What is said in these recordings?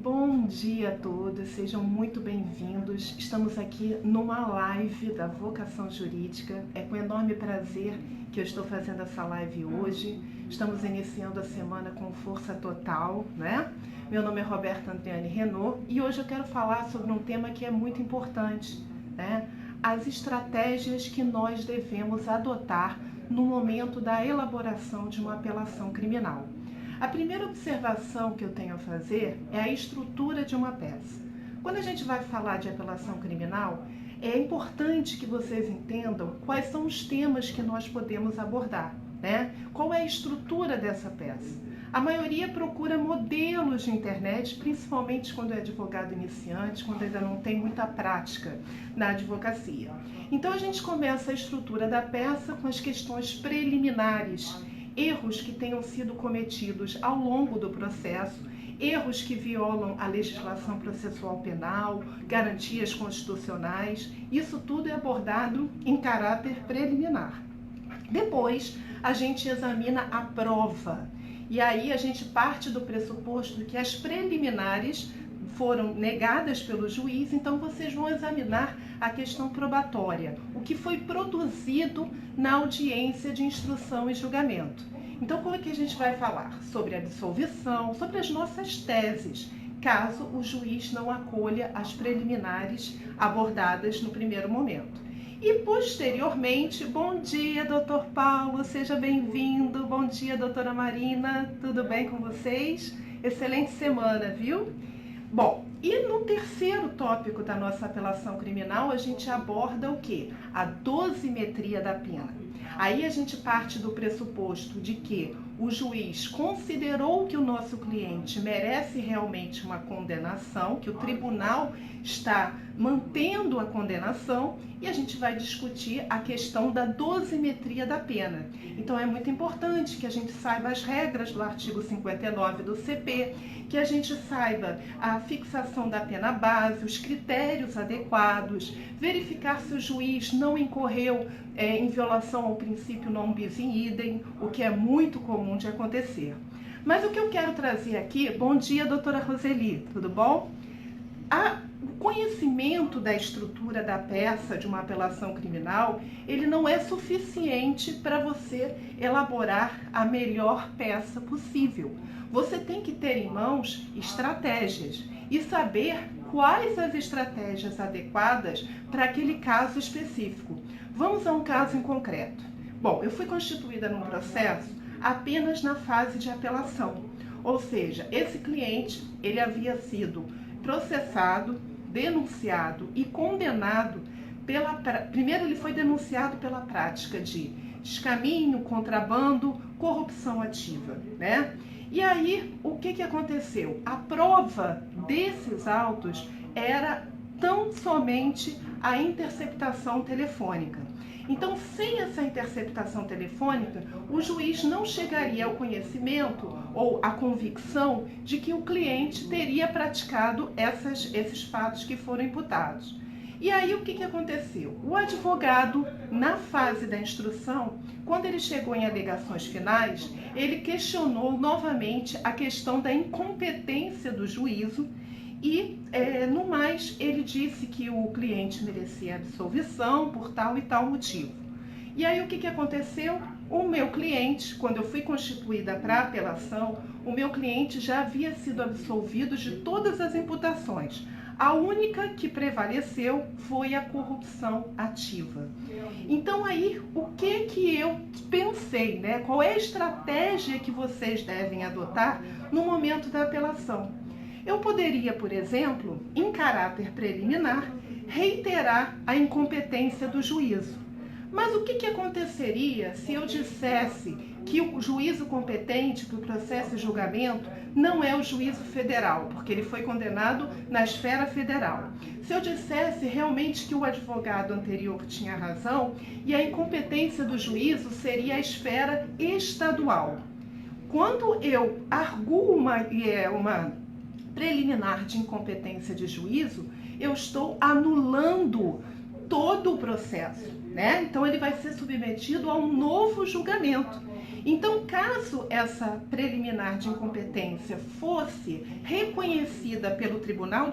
Bom dia a todos, sejam muito bem-vindos. Estamos aqui numa live da Vocação Jurídica. É com enorme prazer que eu estou fazendo essa live hoje. Estamos iniciando a semana com força total, né? Meu nome é Roberta Andriane Renault e hoje eu quero falar sobre um tema que é muito importante, né? As estratégias que nós devemos adotar no momento da elaboração de uma apelação criminal. A primeira observação que eu tenho a fazer é a estrutura de uma peça. Quando a gente vai falar de apelação criminal, é importante que vocês entendam quais são os temas que nós podemos abordar, né? Qual é a estrutura dessa peça? A maioria procura modelos de internet, principalmente quando é advogado iniciante, quando ainda não tem muita prática na advocacia. Então a gente começa a estrutura da peça com as questões preliminares, erros que tenham sido cometidos ao longo do processo, erros que violam a legislação processual penal, garantias constitucionais, isso tudo é abordado em caráter preliminar. Depois, a gente examina a prova, e aí a gente parte do pressuposto que as preliminares foram negadas pelo juiz, então vocês vão examinar a questão probatória, o que foi produzido na audiência de instrução e julgamento. Então, como é que a gente vai falar? Sobre a absolvição, sobre as nossas teses, caso o juiz não acolha as preliminares abordadas no primeiro momento. E, posteriormente, bom dia, doutor Paulo, seja bem-vindo. Bom dia, doutora Marina, tudo bem com vocês? Excelente semana, viu? Bom, e no terceiro tópico da nossa apelação criminal, a gente aborda o quê? A dosimetria da pena. Aí a gente parte do pressuposto de que o juiz considerou que o nosso cliente merece realmente uma condenação, que o tribunal está mantendo a condenação, e a gente vai discutir a questão da dosimetria da pena. Então é muito importante que a gente saiba as regras do artigo 59 do CP, que a gente saiba a fixação da pena base, os critérios adequados, verificar se o juiz não incorreu em violação ao princípio non bis in idem, o que é muito comum de acontecer. Mas o que eu quero trazer aqui, bom dia, doutora Roseli, tudo bom? O conhecimento da estrutura da peça de uma apelação criminal, ele não é suficiente para você elaborar a melhor peça possível. Você tem que ter em mãos estratégias e saber quais as estratégias adequadas para aquele caso específico. Vamos a um caso em concreto. Bom, eu fui constituída num processo apenas na fase de apelação, ou seja, esse cliente ele havia sido processado, denunciado e condenado primeiro ele foi denunciado pela prática de descaminho, contrabando, corrupção ativa, né? E aí, o que aconteceu? A prova desses autos era tão somente a interceptação telefônica. Então, sem essa interceptação telefônica, o juiz não chegaria ao conhecimento ou à convicção de que o cliente teria praticado esses fatos que foram imputados. E aí, o que aconteceu? O advogado, na fase da instrução, quando ele chegou em alegações finais, ele questionou novamente a questão da incompetência do juízo e, no mais, ele disse que o cliente merecia absolvição por tal e tal motivo. E aí, o que aconteceu? O meu cliente, quando eu fui constituída para apelação, o meu cliente já havia sido absolvido de todas as imputações. A única que prevaleceu foi a corrupção ativa. Então aí, o que eu pensei, né? Qual é a estratégia que vocês devem adotar no momento da apelação? Eu poderia, por exemplo, em caráter preliminar, reiterar a incompetência do juízo. Mas o que aconteceria se eu dissesse que o juízo competente para o processo e julgamento não é o juízo federal, porque ele foi condenado na esfera federal? Se eu dissesse realmente que o advogado anterior tinha razão e a incompetência do juízo seria a esfera estadual. Quando eu arguo uma preliminar de incompetência de juízo, eu estou anulando todo o processo, né? Então ele vai ser submetido a um novo julgamento. Então, caso essa preliminar de incompetência fosse reconhecida pelo Tribunal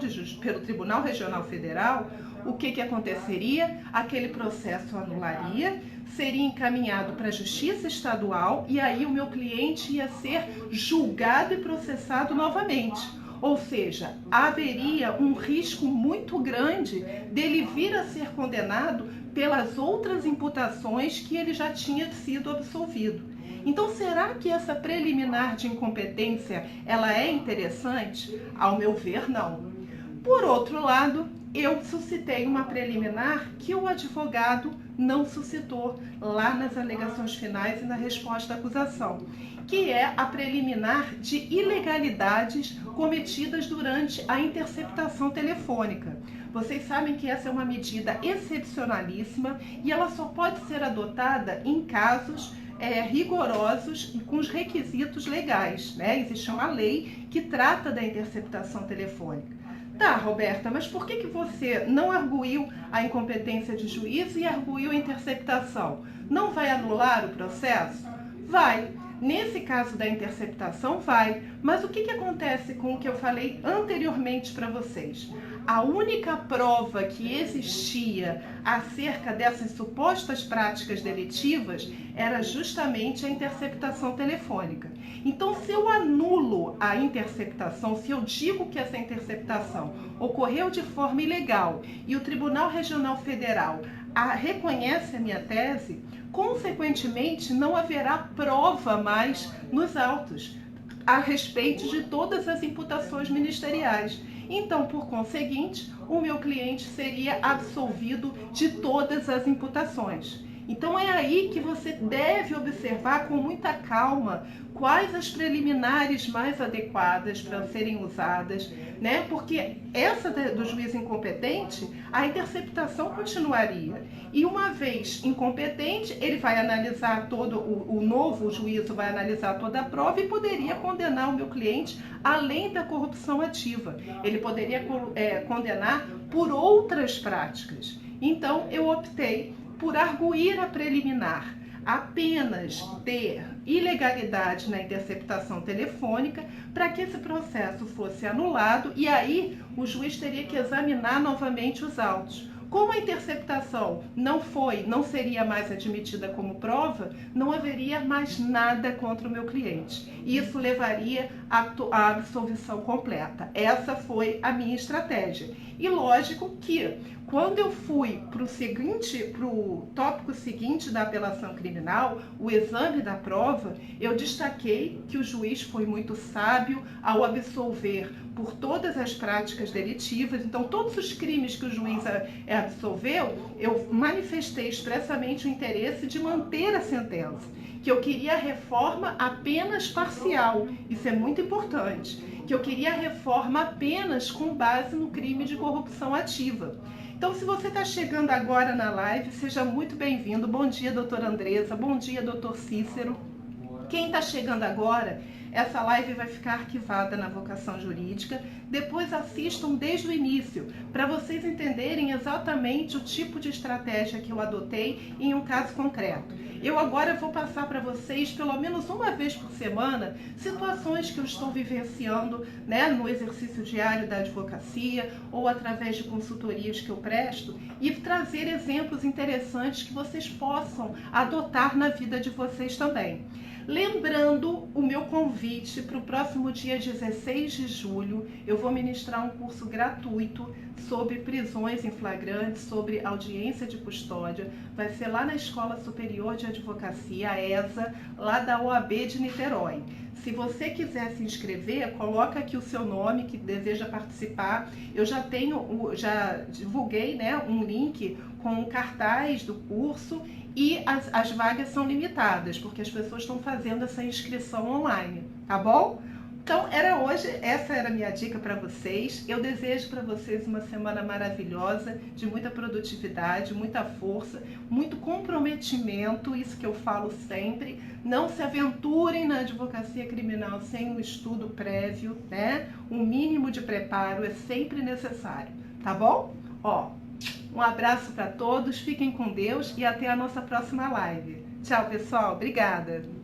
Regional Federal, o que aconteceria? Aquele processo anularia, seria encaminhado para a Justiça Estadual e aí o meu cliente ia ser julgado e processado novamente. Ou seja, haveria um risco muito grande dele vir a ser condenado pelas outras imputações que ele já tinha sido absolvido. Então, será que essa preliminar de incompetência ela é interessante? Ao meu ver, não. Por outro lado, eu suscitei uma preliminar que o advogado não suscitou lá nas alegações finais e na resposta à acusação, que é a preliminar de ilegalidades cometidas durante a interceptação telefônica. Vocês sabem que essa é uma medida excepcionalíssima e ela só pode ser adotada em casos rigorosos e com os requisitos legais, né? Existe uma lei que trata da interceptação telefônica. Tá, Roberta, mas por que você não arguiu a incompetência de juízo e arguiu a interceptação? Não vai anular o processo? Vai. Nesse caso da interceptação, vai. Mas o que acontece com o que eu falei anteriormente para vocês? A única prova que existia acerca dessas supostas práticas delitivas era justamente a interceptação telefônica. Então, se eu anulo a interceptação, se eu digo que essa interceptação ocorreu de forma ilegal e o Tribunal Regional Federal reconhece a minha tese, consequentemente não haverá prova mais nos autos a respeito de todas as imputações ministeriais. Então, por conseguinte, o meu cliente seria absolvido de todas as imputações. Então é aí que você deve observar com muita calma quais as preliminares mais adequadas para serem usadas, né? Porque essa do juiz incompetente, a interceptação continuaria. E uma vez incompetente, ele vai analisar todo, o novo juízo vai analisar toda a prova e poderia condenar o meu cliente além da corrupção ativa. Ele poderia condenar por outras práticas. Então eu optei por arguir a preliminar apenas de ilegalidade na interceptação telefônica para que esse processo fosse anulado e aí o juiz teria que examinar novamente os autos. Como a interceptação não seria mais admitida como prova, não haveria mais nada contra o meu cliente. Isso levaria à absolvição completa. Essa foi a minha estratégia. E lógico que quando eu fui para o tópico seguinte da apelação criminal, o exame da prova, eu destaquei que o juiz foi muito sábio ao absolver por todas as práticas delitivas. Então, todos os crimes que o juiz absolveu, eu manifestei expressamente o interesse de manter a sentença, que eu queria a reforma apenas parcial, isso é muito importante, que eu queria a reforma apenas com base no crime de corrupção ativa. Então, se você está chegando agora na live, seja muito bem-vindo. Bom dia, doutora Andresa. Bom dia, doutor Cícero. Quem está chegando agora, essa live vai ficar arquivada na Vocação Jurídica. Depois assistam desde o início, para vocês entenderem exatamente o tipo de estratégia que eu adotei em um caso concreto. Eu agora vou passar para vocês, pelo menos uma vez por semana, situações que eu estou vivenciando, né, no exercício diário da advocacia ou através de consultorias que eu presto e trazer exemplos interessantes que vocês possam adotar na vida de vocês também. Lembrando o meu convite para o próximo dia 16 de julho, eu vou ministrar um curso gratuito sobre prisões em flagrante, sobre audiência de custódia. Vai ser lá na Escola Superior de Advocacia, a ESA, lá da OAB de Niterói. Se você quiser se inscrever, coloca aqui o seu nome que deseja participar. Eu já divulguei, né, um link com um cartaz do curso e as vagas são limitadas, porque as pessoas estão fazendo essa inscrição online, tá bom? Então, essa era a minha dica para vocês. Eu desejo para vocês uma semana maravilhosa, de muita produtividade, muita força, muito comprometimento, isso que eu falo sempre. Não se aventurem na advocacia criminal sem um estudo prévio, né? Um mínimo de preparo é sempre necessário, tá bom? Ó, Um abraço para todos, fiquem com Deus e até a nossa próxima live. Tchau, pessoal. Obrigada.